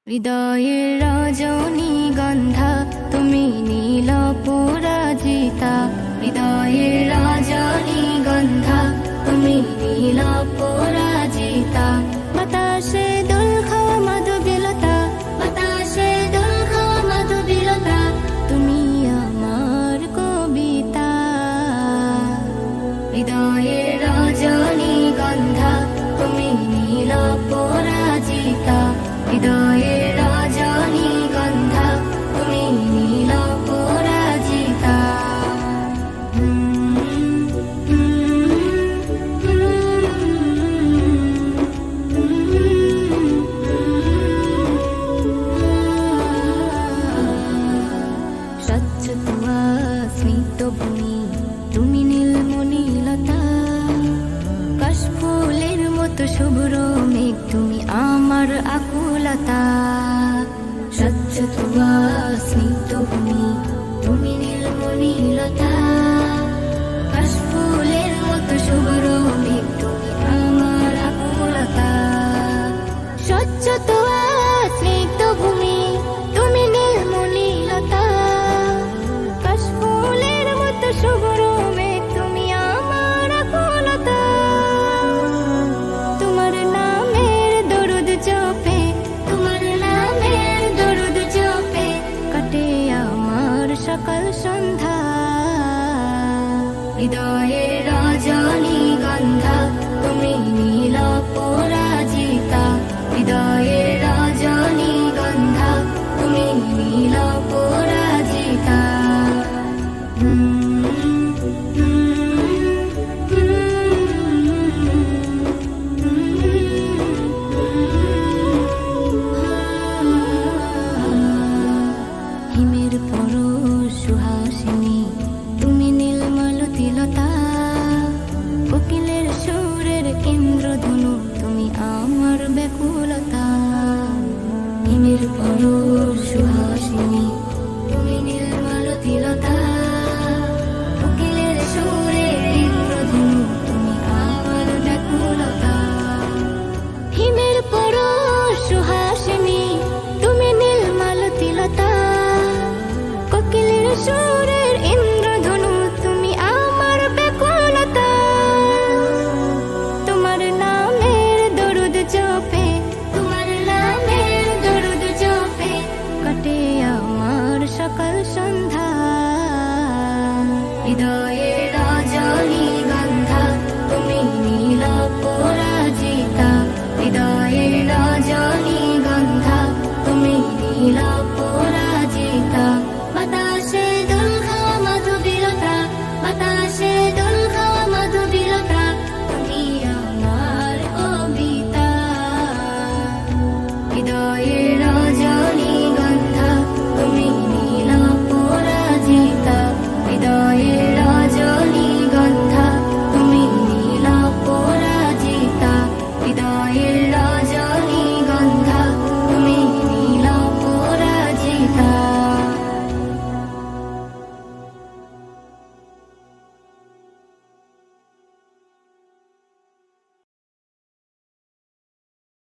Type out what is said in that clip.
হৃদয়ের রজনীগন্ধা তুমি নীল পরাজিতা, হৃদয়ের রজনীগন্ধা তুমি নীল পরাজিতা। বাতাসে দোল খাওয়া মাধবীলতা, বাতাসে দোল খাওয়া মাধবীলতা, তুমি আমার কবিতা। হৃদয়ের রজনীগন্ধা তুমি নীল পরাজিতা, হৃদয়ের রজনীগন্ধা তুমি নীল পরাজিতা। স্বচ্ছ তুয়া স্মিত ভূমি তুমি নীলমণিলতা, কাশফুলের মতো শুভ্র মেঘ তুমি আমার আকুলতা। স্বচ্ছ তুয়া স্নিগ্ধ ভূমি তুমি নীলমণিলতা, কাশফুলের মতো শুভ্র মেঘ তুমি আমার আকুলতা। স্বচ্ছ তুয়া স্নিগ্ধ